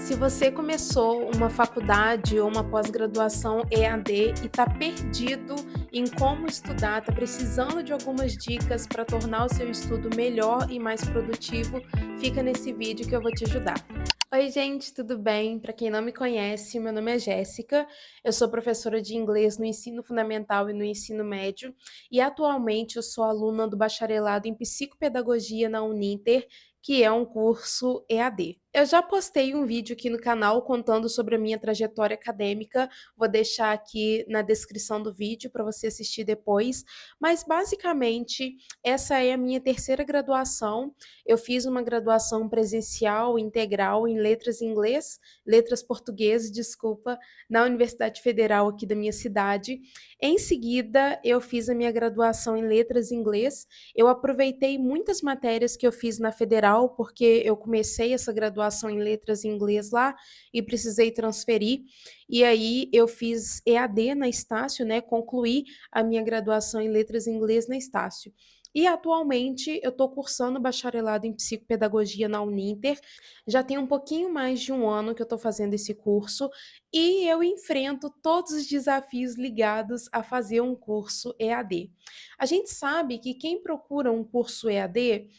Se você começou uma faculdade ou uma pós-graduação EAD e está perdido em como estudar, está precisando de algumas dicas para tornar o seu estudo melhor e mais produtivo, fica nesse vídeo que eu vou te ajudar. Oi, gente, tudo bem? Para quem não me conhece, meu nome é Jéssica, eu sou professora de inglês no ensino fundamental e no ensino médio e atualmente eu sou aluna do bacharelado em psicopedagogia na Uninter, que é um curso EAD. Eu já postei um vídeo aqui no canal contando sobre a minha trajetória acadêmica, vou deixar aqui na descrição do vídeo para você assistir depois, mas basicamente essa é a minha terceira graduação. Eu fiz uma graduação presencial integral em letras em inglês, letras portuguesas, desculpa, na Universidade Federal aqui da minha cidade. Em seguida, eu fiz a minha graduação em letras em inglês. Eu aproveitei muitas matérias que eu fiz na Federal, porque eu comecei essa graduação em letras em inglês lá e precisei transferir. E aí eu fiz EAD na Estácio, né? Concluí a minha graduação em letras em inglês na Estácio. E atualmente eu estou cursando bacharelado em psicopedagogia na Uninter. Já tem um pouquinho mais de um ano que eu estou fazendo esse curso e eu enfrento todos os desafios ligados a fazer um curso EAD. A gente sabe que quem procura um curso EAD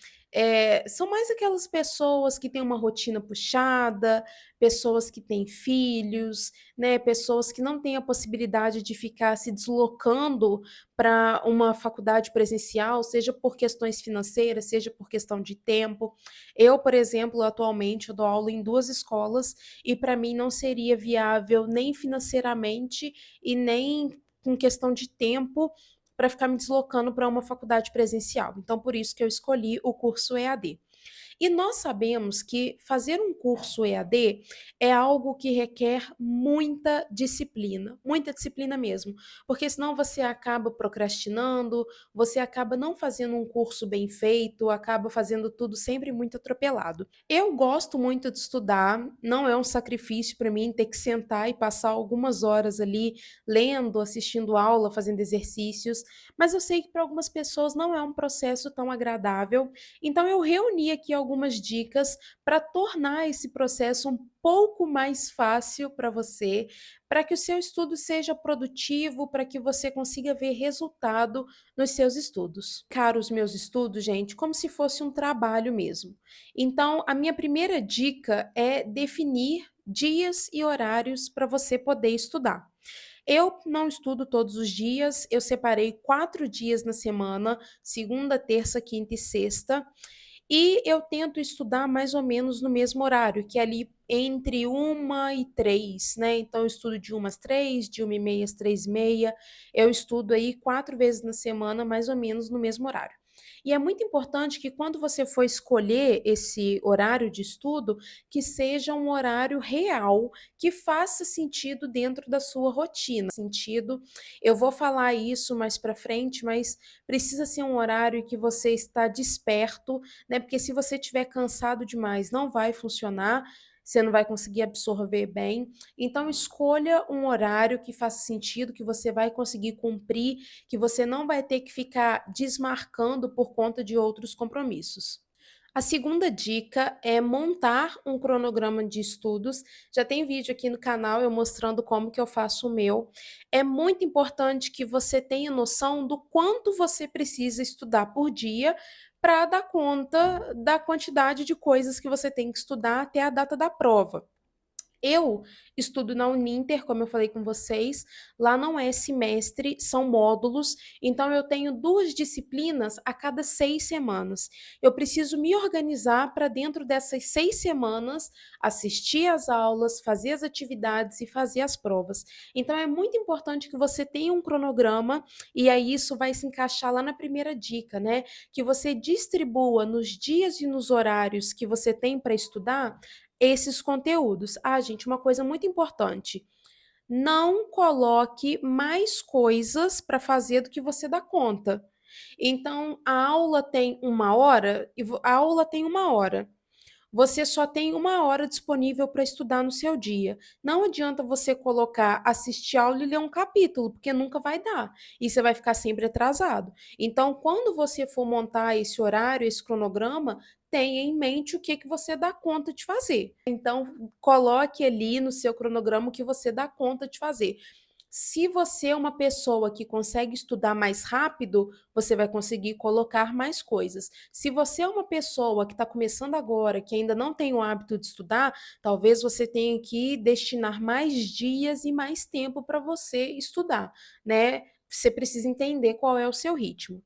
são mais aquelas pessoas que têm uma rotina puxada, pessoas que têm filhos, né, pessoas que não têm a possibilidade de ficar se deslocando para uma faculdade presencial, seja por questões financeiras, seja por questão de tempo. Eu, por exemplo, atualmente eu dou aula em duas escolas e para mim não seria viável nem financeiramente e nem com questão de tempo para ficar me deslocando para uma faculdade presencial. Então, por isso que eu escolhi o curso EAD. E nós sabemos que fazer um curso EAD é algo que requer muita disciplina mesmo, porque senão você acaba procrastinando, você acaba não fazendo um curso bem feito, acaba fazendo tudo sempre muito atropelado. Eu gosto muito de estudar, não é um sacrifício para mim ter que sentar e passar algumas horas ali lendo, assistindo aula, fazendo exercícios, mas eu sei que para algumas pessoas não é um processo tão agradável, então eu reuni aqui algumas dicas para tornar esse processo um pouco mais fácil para você, para que o seu estudo seja produtivo, para que você consiga ver resultado nos seus estudos. Caro os meus estudos, gente, como se fosse um trabalho mesmo. Então, a minha primeira dica é definir dias e horários para você poder estudar. Eu não estudo todos os dias, eu separei 4 dias na semana, segunda, terça, quinta e sexta, e eu tento estudar mais ou menos no mesmo horário, que é ali entre 1 e 3, né? Então eu estudo de 1 às 3, de 1h30 às 3h30. Eu estudo aí 4 vezes na semana, mais ou menos no mesmo horário. E é muito importante que quando você for escolher esse horário de estudo, que seja um horário real, que faça sentido dentro da sua rotina. Sentido, eu vou falar isso mais para frente, mas precisa ser um horário que você está desperto, né? Porque se você estiver cansado demais, não vai funcionar, você não vai conseguir absorver bem. Então, escolha um horário que faça sentido, que você vai conseguir cumprir, que você não vai ter que ficar desmarcando por conta de outros compromissos. A segunda dica é montar um cronograma de estudos. Já tem vídeo aqui no canal eu mostrando como que eu faço o meu. É muito importante que você tenha noção do quanto você precisa estudar por dia para dar conta da quantidade de coisas que você tem que estudar até a data da prova. Eu estudo na Uninter, como eu falei com vocês, lá não é semestre, são módulos, então eu tenho 2 disciplinas a cada 6 semanas. Eu preciso me organizar para dentro dessas 6 semanas assistir às aulas, fazer as atividades e fazer as provas. Então é muito importante que você tenha um cronograma e aí isso vai se encaixar lá na primeira dica, né? Que você distribua nos dias e nos horários que você tem para estudar esses conteúdos. Ah, gente, uma coisa muito importante, não coloque mais coisas para fazer do que você dá conta. Então, a aula tem 1 hora e a aula tem 1 hora. você só tem 1 hora disponível para estudar no seu dia. Não adianta você colocar assistir aula e ler um capítulo, porque nunca vai dar, e você vai ficar sempre atrasado. Então, quando você for montar esse horário, esse cronograma, tenha em mente o que que você dá conta de fazer. Então, coloque ali no seu cronograma o que você dá conta de fazer. Se você é uma pessoa que consegue estudar mais rápido, você vai conseguir colocar mais coisas. Se você é uma pessoa que está começando agora, que ainda não tem o hábito de estudar, talvez você tenha que destinar mais dias e mais tempo para você estudar, né? Você precisa entender qual é o seu ritmo.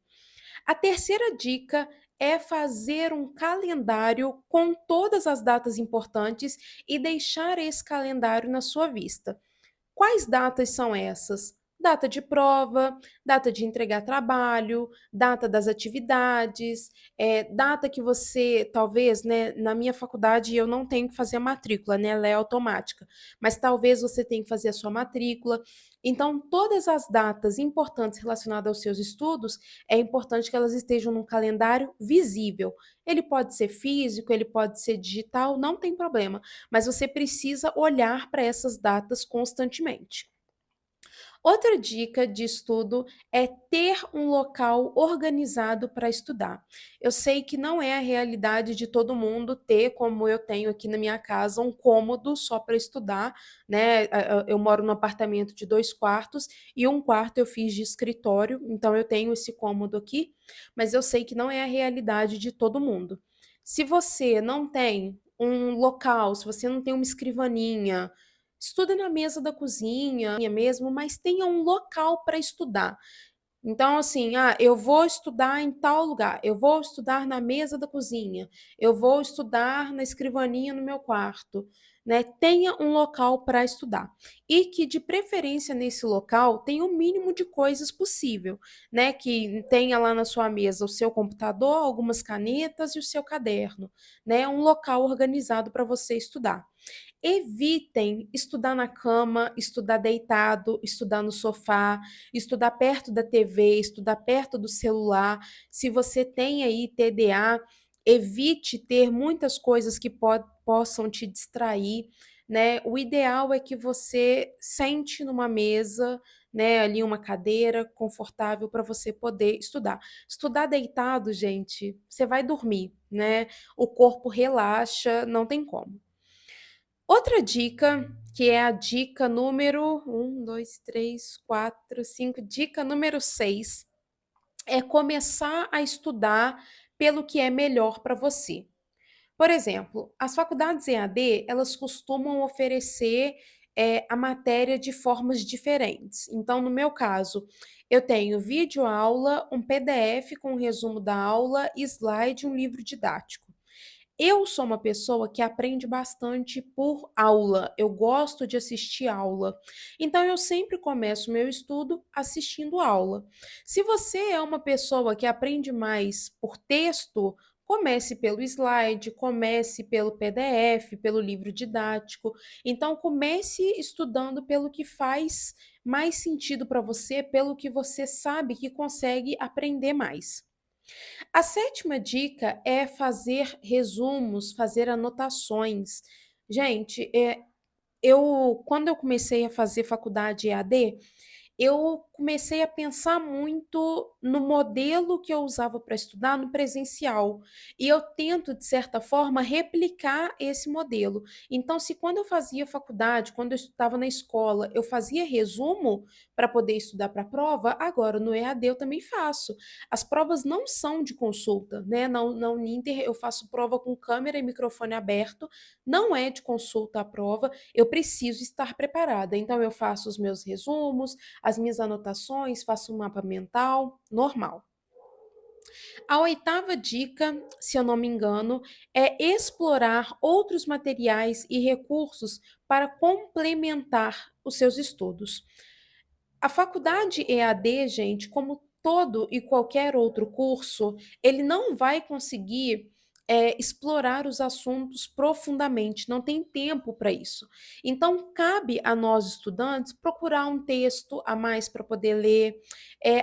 A terceira dica é fazer um calendário com todas as datas importantes e deixar esse calendário na sua vista. Quais datas são essas? Data de prova, data de entregar trabalho, data das atividades, data que você, talvez, né, na minha faculdade eu não tenho que fazer a matrícula, né, ela é automática, mas talvez você tenha que fazer a sua matrícula. Então, todas as datas importantes relacionadas aos seus estudos, é importante que elas estejam num calendário visível. Ele pode ser físico, ele pode ser digital, não tem problema, mas você precisa olhar para essas datas constantemente. Outra dica de estudo é ter um local organizado para estudar. Eu sei que não é a realidade de todo mundo ter, como eu tenho aqui na minha casa, um cômodo só para estudar, né? Eu moro num apartamento de 2 quartos e um quarto eu fiz de escritório, então eu tenho esse cômodo aqui, mas eu sei que não é a realidade de todo mundo. Se você não tem um local, se você não tem uma escrivaninha, estuda na mesa da cozinha mesmo, mas tenha um local para estudar. Então, assim, eu vou estudar em tal lugar, eu vou estudar na mesa da cozinha, eu vou estudar na escrivaninha no meu quarto, né? Tenha um local para estudar. E que, de preferência, nesse local, tenha o mínimo de coisas possível, né? Que tenha lá na sua mesa o seu computador, algumas canetas e o seu caderno, né? Um local organizado para você estudar. Evitem estudar na cama, estudar deitado, estudar no sofá, estudar perto da TV, estudar perto do celular. Se você tem aí TDA, evite ter muitas coisas que possam te distrair, né? O ideal é que você sente numa mesa, né, ali uma cadeira confortável para você poder estudar. Estudar deitado, gente, você vai dormir, né? O corpo relaxa, não tem como. Outra dica, que é a dica número 5, dica número 6, é começar a estudar pelo que é melhor para você. Por exemplo, as faculdades EAD, elas costumam oferecer a matéria de formas diferentes. Então, no meu caso, eu tenho videoaula, um PDF com o resumo da aula, slide, um livro didático. Eu sou uma pessoa que aprende bastante por aula, eu gosto de assistir aula. Então, eu sempre começo o meu estudo assistindo aula. Se você é uma pessoa que aprende mais por texto, comece pelo slide, comece pelo PDF, pelo livro didático. Então, comece estudando pelo que faz mais sentido para você, pelo que você sabe que consegue aprender mais. A sétima dica é fazer resumos, fazer anotações. Gente, quando eu comecei a fazer faculdade EAD, eu comecei a pensar muito no modelo que eu usava para estudar no presencial. E eu tento, de certa forma, replicar esse modelo. Então, se quando eu fazia faculdade, quando eu estava na escola, eu fazia resumo para poder estudar para a prova, agora no EAD eu também faço. As provas não são de consulta, né? Na Uninter eu faço prova com câmera e microfone aberto, não é de consulta a prova, eu preciso estar preparada. Então, eu faço os meus resumos, as minhas anotações, faço um mapa mental, normal. A oitava dica, se eu não me engano, é explorar outros materiais e recursos para complementar os seus estudos. A faculdade EAD, gente, como todo e qualquer outro curso, ele não vai conseguir explorar os assuntos profundamente, não tem tempo para isso. Então, cabe a nós, estudantes, procurar um texto a mais para poder ler,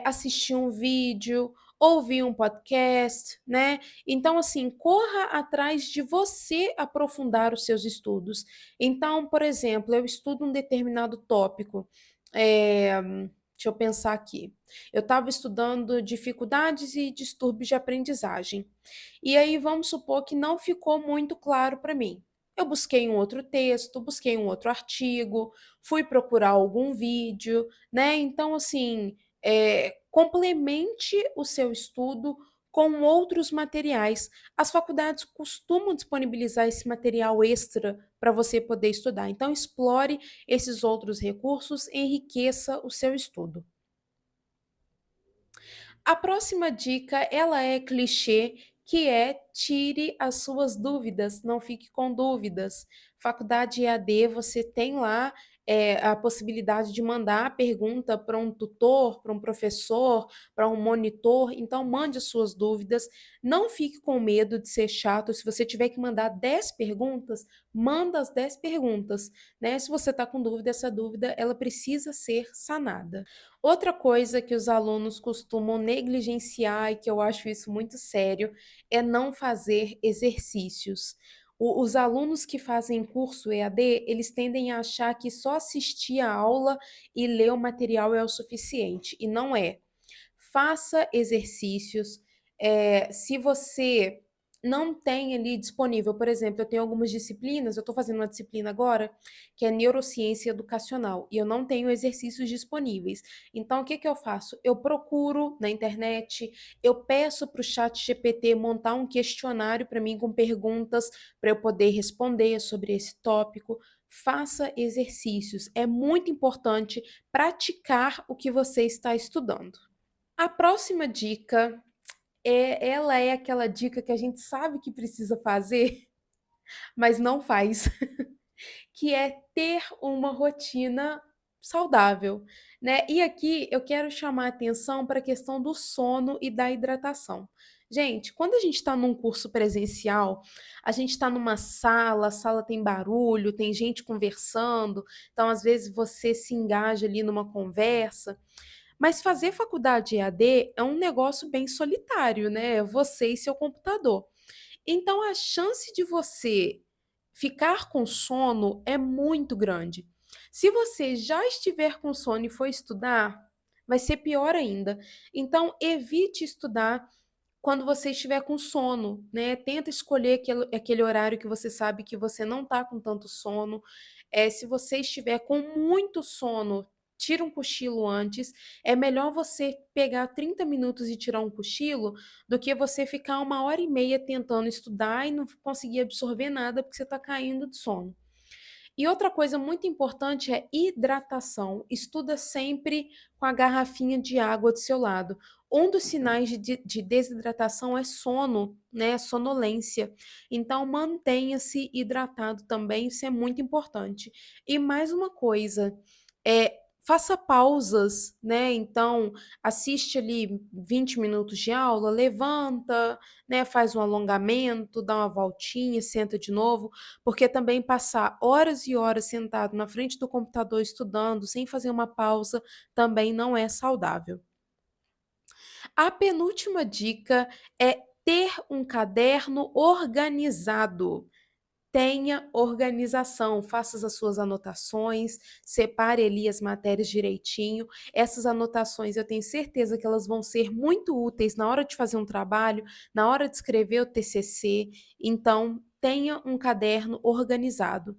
assistir um vídeo, ouvir um podcast, né? Então, assim, corra atrás de você aprofundar os seus estudos. Então, por exemplo, eu estudo um determinado tópico. eh, Deixa eu pensar aqui. Eu estava estudando dificuldades e distúrbios de aprendizagem. E aí, vamos supor que não ficou muito claro para mim. Eu busquei um outro texto, busquei um outro artigo, fui procurar algum vídeo, né? Então, assim, complemente o seu estudo com outros materiais. As faculdades costumam disponibilizar esse material extra para você poder estudar. Então, explore esses outros recursos, enriqueça o seu estudo. A próxima dica, ela é clichê, que é tire as suas dúvidas, não fique com dúvidas. Faculdade EAD, você tem lá a possibilidade de mandar a pergunta para um tutor, para um professor, para um monitor. Então, mande as suas dúvidas. Não fique com medo de ser chato. Se você tiver que mandar 10 perguntas, manda as 10 perguntas, né? Se você está com dúvida, essa dúvida ela precisa ser sanada. Outra coisa que os alunos costumam negligenciar e que eu acho isso muito sério é não fazer exercícios. Os alunos que fazem curso EAD, eles tendem a achar que só assistir a aula e ler o material é o suficiente, e não é. Faça exercícios. Se você não tem ali disponível, por exemplo, eu tenho algumas disciplinas, eu estou fazendo uma disciplina agora que é neurociência educacional e eu não tenho exercícios disponíveis. Então, o que que eu faço? Eu procuro na internet, eu peço para o chat GPT montar um questionário para mim com perguntas para eu poder responder sobre esse tópico. Faça exercícios. É muito importante praticar o que você está estudando. A próxima dica ela é aquela dica que a gente sabe que precisa fazer, mas não faz, que é ter uma rotina saudável, né? E aqui eu quero chamar a atenção para a questão do sono e da hidratação. Gente, quando a gente está num curso presencial, a gente está numa sala, a sala tem barulho, tem gente conversando, então às vezes você se engaja ali numa conversa. Mas fazer faculdade EAD é um negócio bem solitário, né? Você e seu computador. Então a chance de você ficar com sono é muito grande. Se você já estiver com sono e for estudar, vai ser pior ainda. Então evite estudar quando você estiver com sono, né? Tenta escolher aquele horário que você sabe que você não está com tanto sono. Se você estiver com muito sono, tira um cochilo antes. É melhor você pegar 30 minutos e tirar um cochilo do que você ficar 1 hora e meia tentando estudar e não conseguir absorver nada porque você está caindo de sono. E outra coisa muito importante é hidratação. Estuda sempre com a garrafinha de água do seu lado. Um dos sinais de desidratação é sono, né? Sonolência. Então, mantenha-se hidratado também, isso é muito importante. E mais uma coisa, faça pausas, né? Então, assiste ali 20 minutos de aula, levanta, né? Faz um alongamento, dá uma voltinha, senta de novo, porque também passar horas e horas sentado na frente do computador estudando, sem fazer uma pausa, também não é saudável. A penúltima dica é ter um caderno organizado. Tenha organização, faça as suas anotações, separe ali as matérias direitinho. Essas anotações eu tenho certeza que elas vão ser muito úteis na hora de fazer um trabalho, na hora de escrever o TCC. Então, tenha um caderno organizado.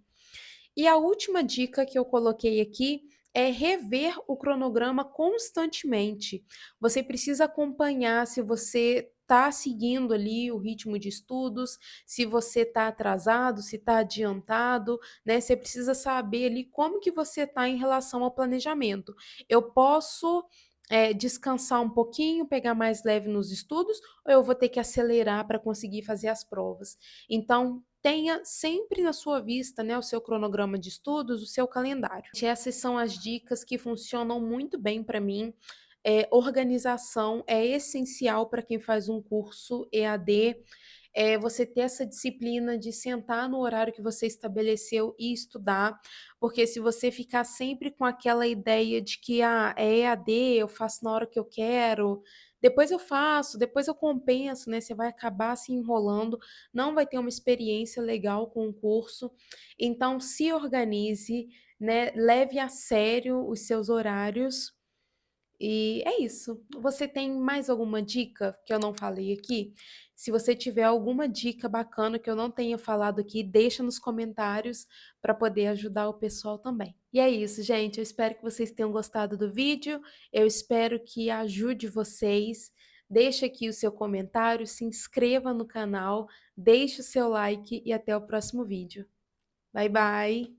E a última dica que eu coloquei aqui é rever o cronograma constantemente. Você precisa acompanhar se você está seguindo ali o ritmo de estudos, se você está atrasado, se está adiantado, né? Você precisa saber ali como que você está em relação ao planejamento. Eu posso descansar um pouquinho, pegar mais leve nos estudos, ou eu vou ter que acelerar para conseguir fazer as provas? Então, tenha sempre na sua vista, né, o seu cronograma de estudos, o seu calendário. Essas são as dicas que funcionam muito bem para mim. Organização é essencial para quem faz um curso EAD. Você ter essa disciplina de sentar no horário que você estabeleceu e estudar, porque se você ficar sempre com aquela ideia de que é EAD, eu faço na hora que eu quero, depois eu faço, depois eu compenso, né, você vai acabar se enrolando, não vai ter uma experiência legal com o curso. Então se organize, né, leve a sério os seus horários, e é isso. Você tem mais alguma dica que eu não falei aqui? Se você tiver alguma dica bacana que eu não tenha falado aqui, deixa nos comentários para poder ajudar o pessoal também. E é isso, gente. Eu espero que vocês tenham gostado do vídeo. Eu espero que ajude vocês. Deixe aqui o seu comentário, se inscreva no canal, deixe o seu like e até o próximo vídeo. Bye, bye!